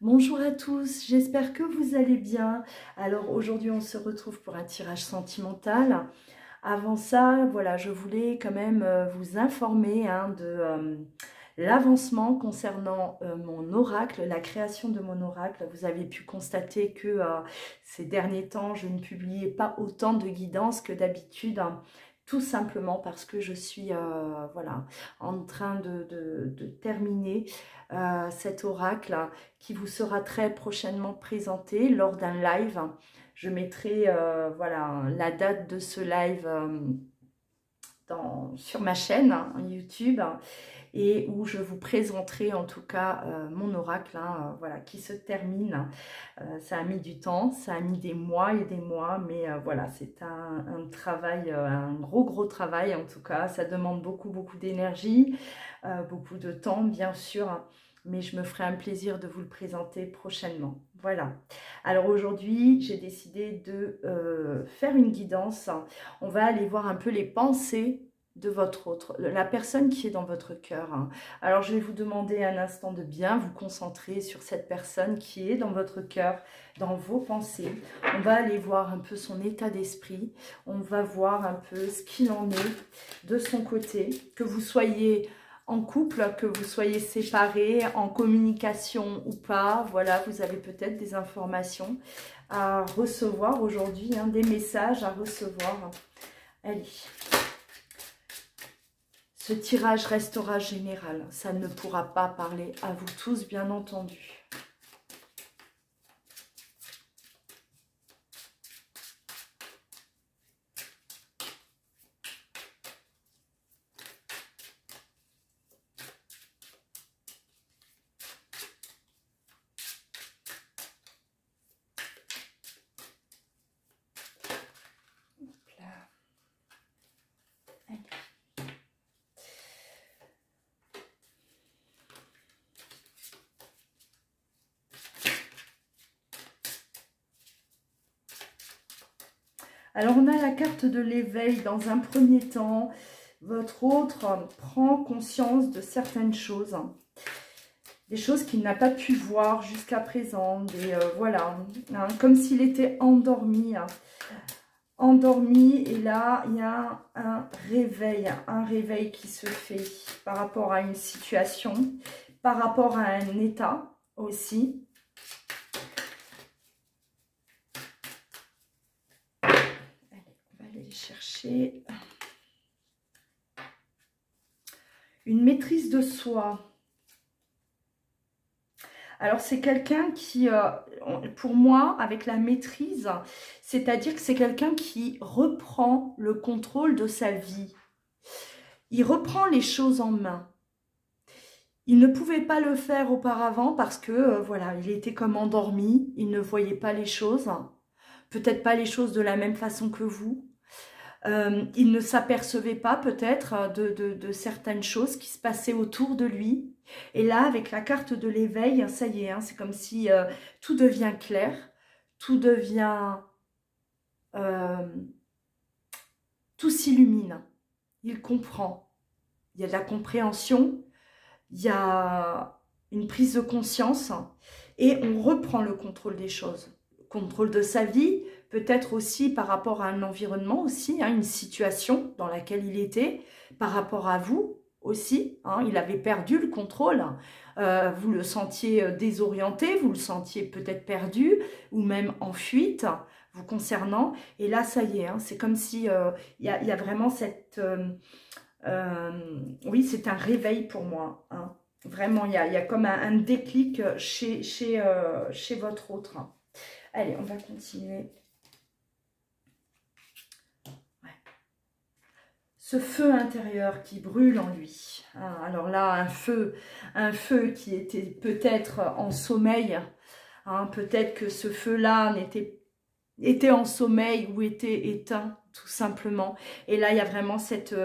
Bonjour à tous, j'espère que vous allez bien. Alors aujourd'hui on se retrouve pour un tirage sentimental. Avant ça, voilà, je voulais quand même vous informer de l'avancement concernant mon oracle, la création de mon oracle. Vous avez pu constater que ces derniers temps, je ne publiais pas autant de guidance que d'habitude, hein, tout simplement parce que je suis voilà, en train de terminer cet oracle qui vous sera très prochainement présenté lors d'un live. Je mettrai voilà, la date de ce live sur ma chaîne YouTube et où je vous présenterai en tout cas mon oracle voilà, qui se termine. Ça a mis du temps, ça a mis des mois et des mois, mais voilà, c'est un travail, un gros travail en tout cas. Ça demande beaucoup d'énergie, beaucoup de temps bien sûr, mais je me ferai un plaisir de vous le présenter prochainement. Voilà. Alors aujourd'hui, j'ai décidé de faire une guidance. On va aller voir un peu les pensées de votre autre, la personne qui est dans votre cœur. Alors je vais vous demander un instant de bien vous concentrer sur cette personne qui est dans votre cœur, dans vos pensées. On va aller voir un peu son état d'esprit, on va voir un peu ce qu'il en est de son côté, que vous soyez en couple, que vous soyez séparés, en communication ou pas. Voilà, vous avez peut-être des informations à recevoir aujourd'hui, des messages à recevoir. Allez. Ce tirage restera général, ça ne pourra pas parler à vous tous, bien entendu. Alors, on a la carte de l'éveil dans un premier temps. Votre autre prend conscience de certaines choses. Des choses qu'il n'a pas pu voir jusqu'à présent. Voilà, comme s'il était endormi. Endormi, et là, il y a un réveil qui se fait par rapport à une situation, par rapport à un état aussi. Chercher une maîtrise de soi. Alors c'est quelqu'un qui, pour moi, avec la maîtrise, c'est-à-dire que c'est quelqu'un qui reprend le contrôle de sa vie. Il reprend les choses en main. Il ne pouvait pas le faire auparavant parce que, voilà, il était comme endormi, il ne voyait pas les choses, peut-être pas les choses de la même façon que vous. Il ne s'apercevait pas peut-être de certaines choses qui se passaient autour de lui. Et là, avec la carte de l'éveil, ça y est, c'est comme si tout devient clair, tout devient... tout s'illumine. Il comprend. Il y a de la compréhension, il y a une prise de conscience et on reprend le contrôle des choses. Le contrôle de sa vie, peut-être aussi par rapport à un environnement aussi, une situation dans laquelle il était, par rapport à vous aussi, il avait perdu le contrôle, vous le sentiez désorienté, vous le sentiez peut-être perdu ou même en fuite vous concernant, et là ça y est, c'est comme si il y a vraiment cette... oui, c'est un réveil pour moi, Vraiment, il y a comme un déclic chez votre autre. Allez, on va continuer. Ce feu intérieur qui brûle en lui. Alors là, un feu qui était peut-être en sommeil. Peut-être que ce feu-là était en sommeil ou était éteint, tout simplement. Et là, il y a vraiment cette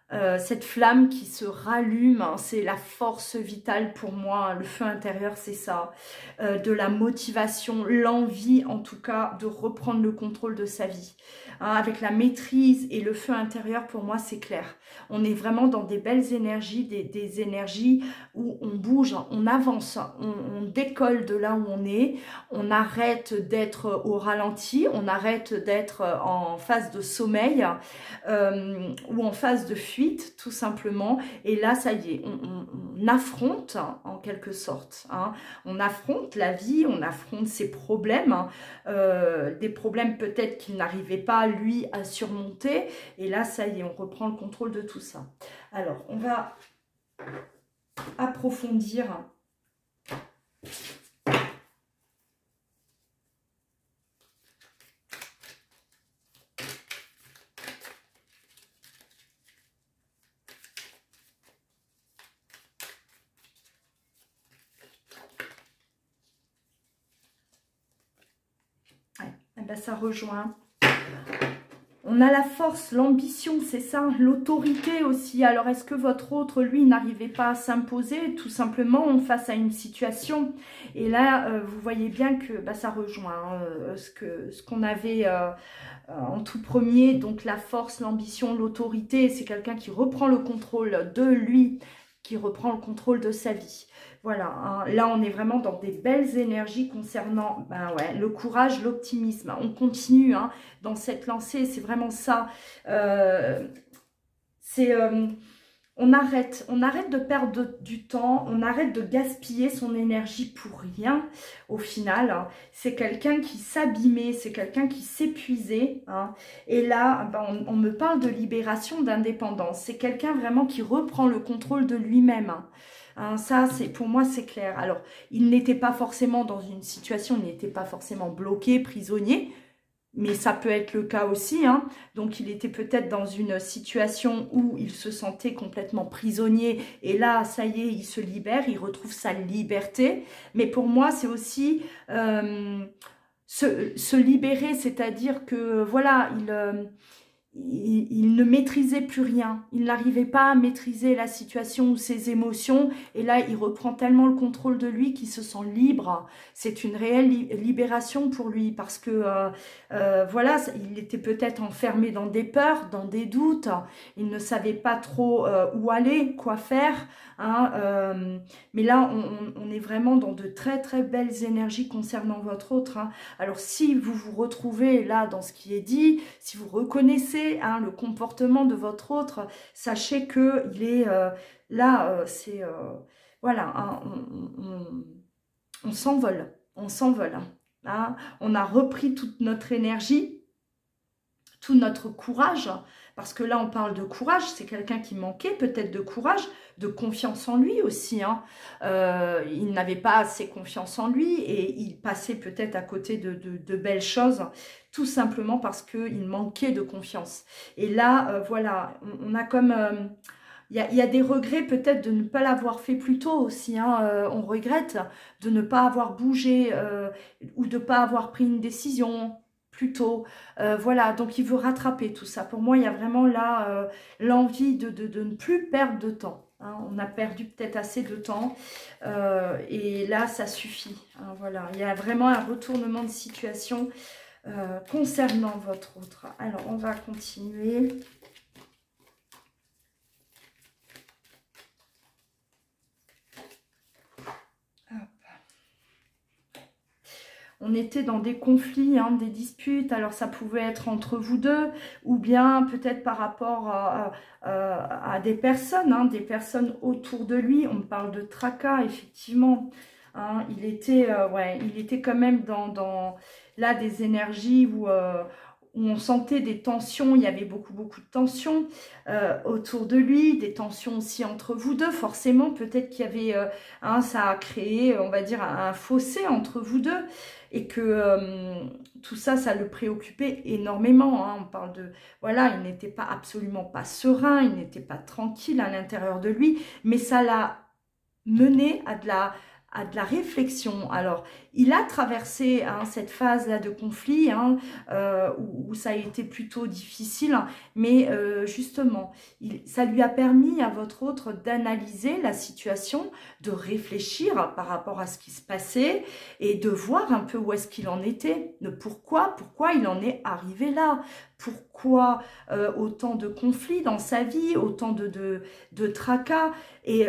cette flamme qui se rallume, hein, c'est la force vitale pour moi, hein, le feu intérieur c'est ça, de la motivation, l'envie en tout cas de reprendre le contrôle de sa vie, hein, avec la maîtrise et le feu intérieur pour moi c'est clair, on est vraiment dans des belles énergies, des énergies où on bouge, on avance, on décolle de là où on arrête d'être au ralenti, on arrête d'être en phase de sommeil ou en phase de fuite tout simplement, et là ça y est, on affronte en quelque sorte, hein. On affronte la vie, on affronte ses problèmes, hein. Des problèmes peut-être qu'il n'arrivait pas lui à surmonter, et là ça y est, on reprend le contrôle de tout ça. Alors on va approfondir ben ça rejoint. On a la force, l'ambition, c'est ça, l'autorité aussi. Alors, est-ce que votre autre, lui, n'arrivait pas à s'imposer tout simplement face à une situation? Et là, vous voyez bien que bah, ça rejoint hein, ce qu'on avait en tout premier. Donc, la force, l'ambition, l'autorité, c'est quelqu'un qui reprend le contrôle de lui, qui reprend le contrôle de sa vie. Voilà, hein, là on est vraiment dans des belles énergies concernant ben ouais, le courage, l'optimisme. On continue hein, dans cette lancée, c'est vraiment ça. On arrête de perdre du temps, on arrête de gaspiller son énergie pour rien au final. Hein. C'est quelqu'un qui s'abîmait, c'est quelqu'un qui s'épuisait. Hein. Et là, ben, on me parle de libération, d'indépendance. C'est quelqu'un vraiment qui reprend le contrôle de lui-même. Hein. Hein, ça, pour moi, c'est clair. Alors, il n'était pas forcément dans une situation, il n'était pas forcément bloqué, prisonnier, mais ça peut être le cas aussi. Hein. Donc, il était peut-être dans une situation où il se sentait complètement prisonnier. Et là, ça y est, il se libère, il retrouve sa liberté. Mais pour moi, c'est aussi se libérer, c'est-à-dire que, voilà, il ne maîtrisait plus rien, il n'arrivait pas à maîtriser la situation ou ses émotions, et là il reprend tellement le contrôle de lui qu'il se sent libre. C'est une réelle libération pour lui, parce que voilà, il était peut-être enfermé dans des peurs, dans des doutes, il ne savait pas trop où aller, quoi faire, hein, mais là on est vraiment dans de très très belles énergies concernant votre autre. Hein. Alors si vous vous retrouvez là dans ce qui est dit, si vous reconnaissez hein, le comportement de votre autre, sachez que il est là, c'est voilà, hein, on s'envole, on s'envole. Hein, on a repris toute notre énergie, tout notre courage, parce que là on parle de courage, c'est quelqu'un qui manquait peut-être de courage, de confiance en lui aussi. Hein. Il n'avait pas assez confiance en lui et il passait peut-être à côté de belles choses, tout simplement parce qu'il manquait de confiance. Et là, voilà, on a comme... il y a des regrets peut-être de ne pas l'avoir fait plus tôt aussi. Hein. On regrette de ne pas avoir bougé ou de ne pas avoir pris une décision plus tôt. Voilà, donc il veut rattraper tout ça. Pour moi, il y a vraiment là l'envie de ne plus perdre de temps. Hein. On a perdu peut-être assez de temps et là, ça suffit. Hein, voilà, il y a vraiment un retournement de situation concernant votre autre. Alors, on va continuer. On était dans des conflits, hein, des disputes, alors ça pouvait être entre vous deux, ou bien peut-être par rapport à des personnes autour de lui. On parle de tracas, effectivement. Hein, il était quand même dans là des énergies où on sentait des tensions, il y avait beaucoup de tensions autour de lui, des tensions aussi entre vous deux, forcément, peut-être qu'il y avait, ça a créé, on va dire, un fossé entre vous deux, et que tout ça, ça le préoccupait énormément. Hein. On parle de, voilà, il n'était pas absolument pas serein, il n'était pas tranquille à l'intérieur de lui, mais ça l'a mené à de la réflexion. Alors, il a traversé cette phase-là de conflit, où ça a été plutôt difficile, mais justement, ça lui a permis à votre autre d'analyser la situation, de réfléchir par rapport à ce qui se passait et de voir un peu où est-ce qu'il en était, de pourquoi il en est arrivé là, pourquoi autant de conflits dans sa vie, autant de tracas, et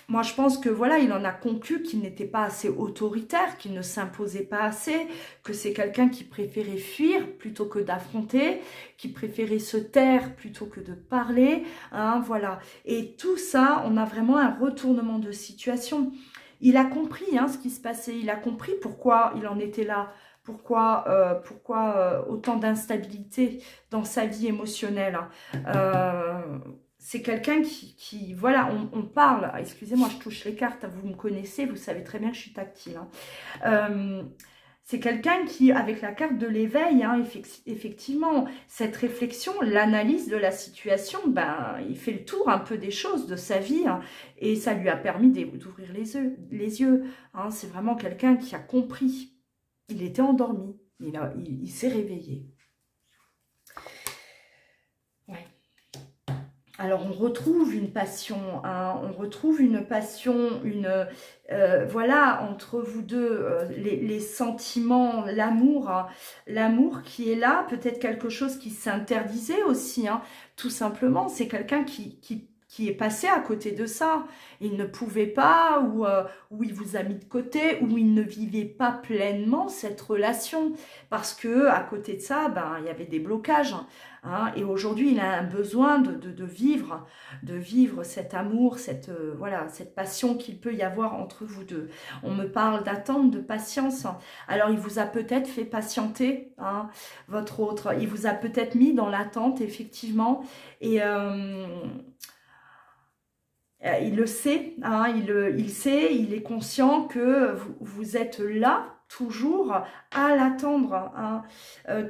moi, je pense que voilà, il en a conclu qu'il n'était pas assez autoritaire, qu'il ne s'imposait pas assez, que c'est quelqu'un qui préférait fuir plutôt que d'affronter, qui préférait se taire plutôt que de parler, voilà. Et tout ça, on a vraiment un retournement de situation. Il a compris ce qui se passait, il a compris pourquoi il en était là, pourquoi autant d'instabilité dans sa vie émotionnelle. C'est quelqu'un qui voilà, on parle, excusez-moi, je touche les cartes, vous me connaissez, vous savez très bien que je suis tactile. C'est quelqu'un qui, avec la carte de l'éveil, effectivement, cette réflexion, l'analyse de la situation, il fait le tour un peu des choses de sa vie, et ça lui a permis d'ouvrir les yeux. C'est vraiment quelqu'un qui a compris. Il était endormi, il s'est réveillé. Ouais. Alors, on retrouve une passion, voilà, entre vous deux, les sentiments, l'amour qui est là, peut-être quelque chose qui s'interdisait aussi, tout simplement. C'est quelqu'un qui est passé à côté de ça. Il ne pouvait pas, ou il vous a mis de côté, ou il ne vivait pas pleinement cette relation, parce que à côté de ça, il y avait des blocages. Et aujourd'hui, il a un besoin de vivre cet amour, cette passion qu'il peut y avoir entre vous deux. On me parle d'attente, de patience. Alors, il vous a peut-être fait patienter, votre autre. Il vous a peut-être mis dans l'attente, effectivement. Et il le sait, il sait, il est conscient que vous êtes là, toujours à l'attendre,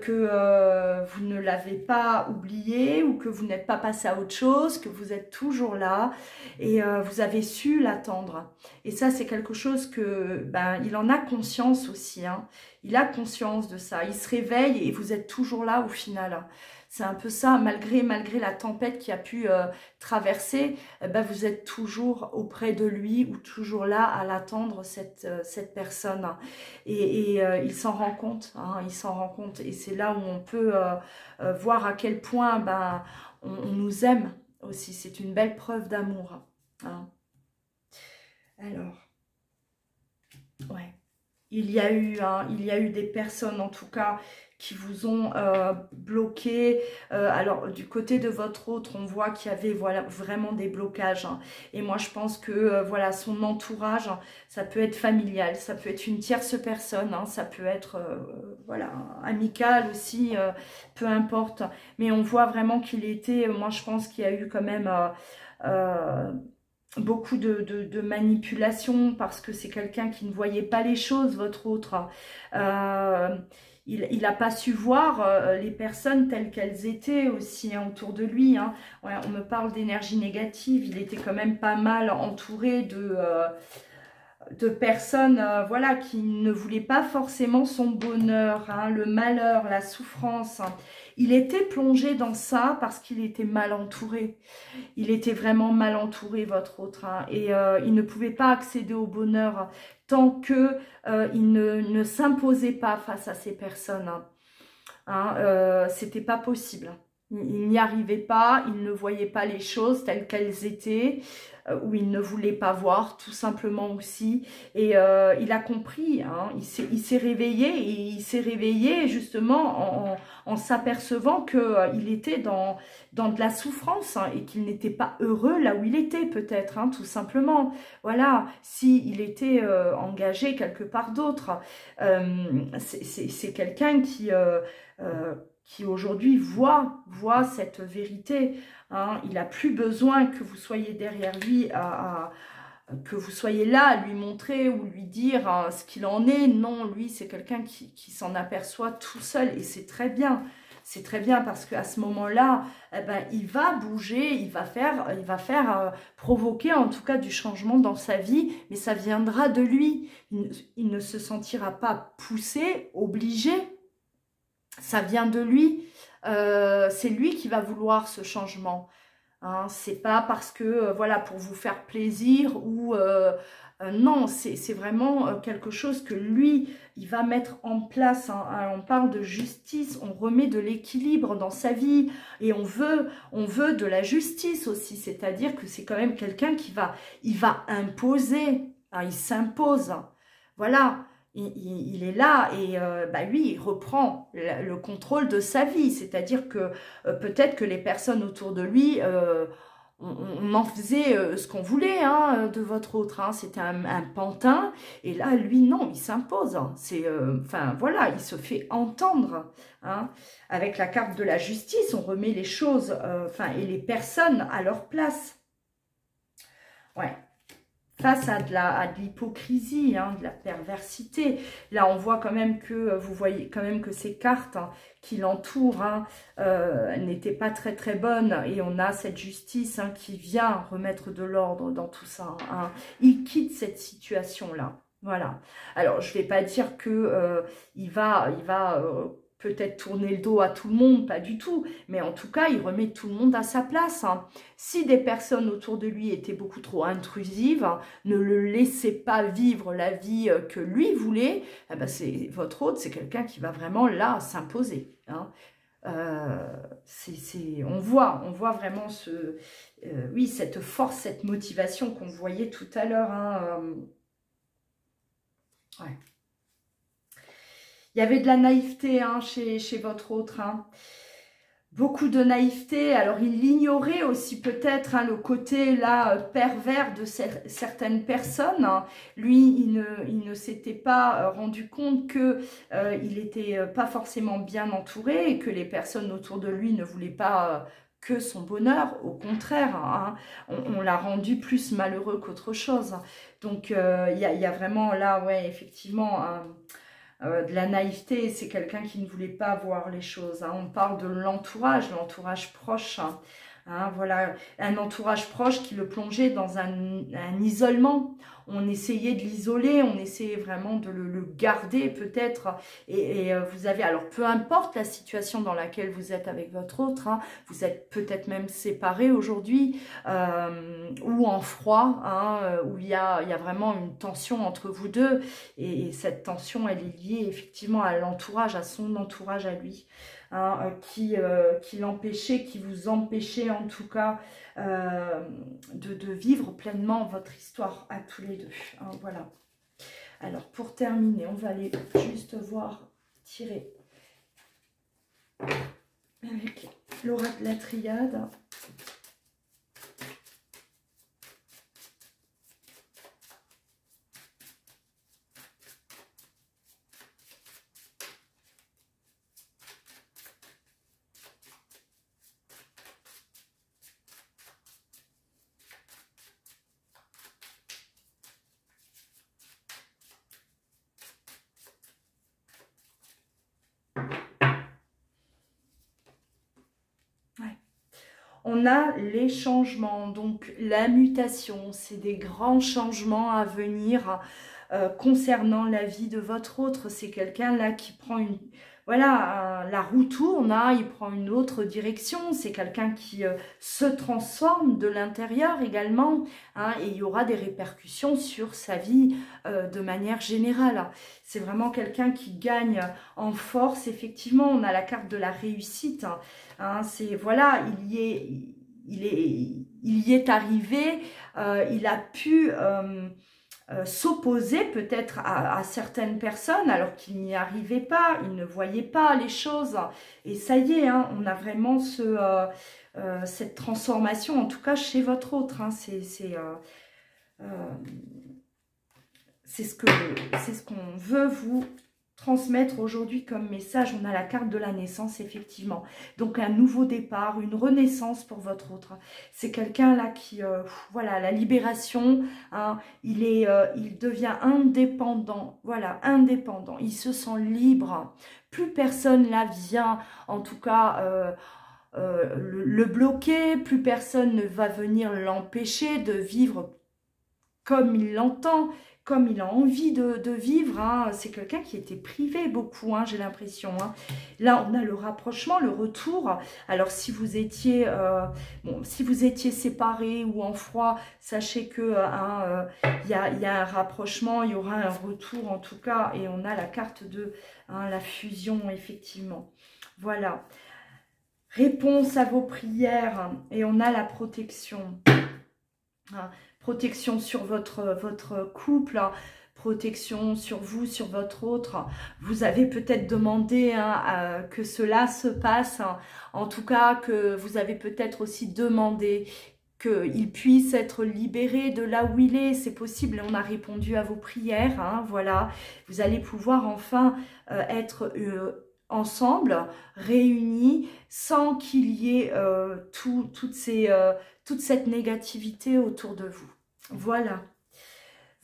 que vous ne l'avez pas oublié, ou que vous n'êtes pas passé à autre chose, que vous êtes toujours là, et vous avez su l'attendre. Et ça, c'est quelque chose que, il en a conscience aussi, il a conscience de ça, il se réveille et vous êtes toujours là au final. C'est un peu ça, malgré la tempête qui a pu traverser, vous êtes toujours auprès de lui, ou toujours là à l'attendre, cette personne. Et il s'en rend compte, il s'en rend compte. Et c'est là où on peut voir à quel point on nous aime aussi. C'est une belle preuve d'amour. Alors, ouais. Il y a eu des personnes, en tout cas, qui vous ont bloqué. Alors, du côté de votre autre, on voit qu'il y avait vraiment des blocages. Et moi, je pense que son entourage, ça peut être familial, ça peut être une tierce personne, ça peut être amical aussi, peu importe. Mais on voit vraiment qu'il était, moi, je pense qu'il y a eu quand même beaucoup de manipulation, parce que c'est quelqu'un qui ne voyait pas les choses, votre autre. Il n'a pas su voir les personnes telles qu'elles étaient aussi autour de lui. Ouais, on me parle d'énergie négative. Il était quand même pas mal entouré de personnes qui ne voulaient pas forcément son bonheur, le malheur, la souffrance. Il était plongé dans ça parce qu'il était mal entouré. Il était vraiment mal entouré, votre autre. Et il ne pouvait pas accéder au bonheur tant que il ne s'imposait pas face à ces personnes. C'était pas possible. Il n'y arrivait pas, il ne voyait pas les choses telles qu'elles étaient, ou il ne voulait pas voir, tout simplement aussi. Et il a compris, il s'est réveillé, et il s'est réveillé justement en s'apercevant qu'il était dans de la souffrance, et qu'il n'était pas heureux là où il était, peut-être, tout simplement. Voilà, s'il était engagé quelque part d'autre. C'est quelqu'un qui aujourd'hui voit cette vérité. Il n'a plus besoin que vous soyez derrière lui, que vous soyez là à lui montrer ou lui dire ce qu'il en est. Non, lui, c'est quelqu'un qui s'en aperçoit tout seul, et c'est très bien. c'est très bien parce qu'à ce moment-là, eh ben, il va bouger, il va faire provoquer en tout cas du changement dans sa vie, mais ça viendra de lui. Il ne se sentira pas poussé, obligé, ça vient de lui. C'est lui qui va vouloir ce changement. Hein, c'est pas parce que, voilà, pour vous faire plaisir ou... non, c'est vraiment quelque chose que lui, il va mettre en place. Hein. On parle de justice, on remet de l'équilibre dans sa vie et on veut de la justice aussi. C'est-à-dire que c'est quand même quelqu'un il va imposer. Hein, il s'impose. Voilà. Il est là et lui, il reprend le contrôle de sa vie. C'est-à-dire que peut-être que les personnes autour de lui, on en faisait ce qu'on voulait hein, de votre autre. Hein. C'était un pantin. Et là, lui, non, il s'impose. Hein. Enfin, voilà, il se fait entendre. Hein. Avec la carte de la justice, on remet les choses et les personnes à leur place. Ouais. Face à de l'hypocrisie, hein, de la perversité. Là, on voit quand même que, vous voyez quand même que ces cartes hein, qui l'entourent hein, n'étaient pas très très bonnes. Et on a cette justice hein, qui vient remettre de l'ordre dans tout ça. Hein. Il quitte cette situation-là. Voilà. Alors, je ne vais pas dire que il va peut-être tourner le dos à tout le monde, pas du tout, mais en tout cas, il remet tout le monde à sa place. Hein. Si des personnes autour de lui étaient beaucoup trop intrusives, hein, ne le laissez pas vivre la vie que lui voulait, eh ben c'est votre hôte, c'est quelqu'un qui va vraiment là s'imposer. Hein. On voit vraiment oui, cette force, cette motivation qu'on voyait tout à l'heure. Hein, ouais. Il y avait de la naïveté hein, chez votre autre. Hein. Beaucoup de naïveté. Alors, il ignorait aussi peut-être hein, le côté là pervers de certaines personnes. Hein. Lui, il ne s'était pas rendu compte que il n'était pas forcément bien entouré et que les personnes autour de lui ne voulaient pas que son bonheur. Au contraire, hein, on l'a rendu plus malheureux qu'autre chose. Donc, il y a vraiment là, ouais, effectivement... de la naïveté, c'est quelqu'un qui ne voulait pas voir les choses. Hein. On parle de l'entourage proche. Hein. Hein, voilà, un entourage proche qui le plongeait dans un isolement. On essayait de l'isoler, on essayait vraiment de le garder peut-être. Et vous avez, alors peu importe la situation dans laquelle vous êtes avec votre autre, hein, vous êtes peut-être même séparés aujourd'hui ou en froid, hein, où il y a vraiment une tension entre vous deux. Et cette tension, elle est liée effectivement à l'entourage, à son entourage à lui. Hein, qui l'empêchait, qui vous empêchait en tout cas de vivre pleinement votre histoire à tous les deux. Hein, voilà. Alors pour terminer, on va aller juste voir tirer avec l'oracle de la triade. On a les changements, donc la mutation, c'est des grands changements à venir concernant la vie de votre autre. C'est quelqu'un là qui prend une... Voilà, la roue tourne, hein, il prend une autre direction. C'est quelqu'un qui se transforme de l'intérieur également. Hein, et il y aura des répercussions sur sa vie de manière générale. C'est vraiment quelqu'un qui gagne en force. Effectivement, on a la carte de la réussite. Hein, c'est voilà, il y est arrivé, il a pu s'opposer peut-être à certaines personnes alors qu'il n'y arrivait pas, il ne voyait pas les choses. Et ça y est, hein, on a vraiment cette transformation, en tout cas chez votre autre. Hein, c'est ce qu'on veut vous transmettre aujourd'hui comme message? On a la carte de la naissance, effectivement. Donc, un nouveau départ, une renaissance pour votre autre. C'est quelqu'un là qui, voilà, la libération, hein, il devient indépendant. Voilà, indépendant. Il se sent libre. Plus personne là vient, en tout cas, le bloquer. Plus personne ne va venir l'empêcher de vivre comme il l'entend, comme il a envie de vivre. Hein. C'est quelqu'un qui était privé beaucoup, hein, j'ai l'impression. Hein. Là, on a le rapprochement, le retour. Alors, si vous étiez, si vous étiez séparés ou en froid, sachez que y a un rapprochement, il y aura un retour en tout cas. Et on a la carte de la fusion, effectivement. Voilà. Réponse à vos prières. Et on a la protection. Hein. Protection sur votre couple, hein, protection sur vous, sur votre autre. Vous avez peut-être demandé que cela se passe. Hein. En tout cas, que vous avez peut-être aussi demandé qu'il puisse être libéré de là où il est. C'est possible, on a répondu à vos prières. Hein, voilà, vous allez pouvoir enfin être ensemble, réunis, sans qu'il y ait toute cette négativité autour de vous. Voilà.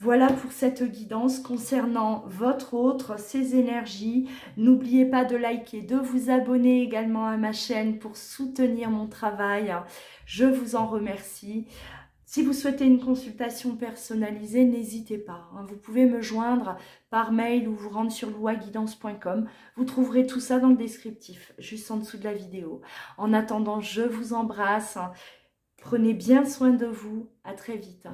Voilà pour cette guidance concernant votre autre, ses énergies. N'oubliez pas de liker, de vous abonner également à ma chaîne pour soutenir mon travail. Je vous en remercie. Si vous souhaitez une consultation personnalisée, n'hésitez pas. Vous pouvez me joindre par mail ou vous rendre sur louaguidance.com. Vous trouverez tout ça dans le descriptif, juste en dessous de la vidéo. En attendant, je vous embrasse. Prenez bien soin de vous. À très vite.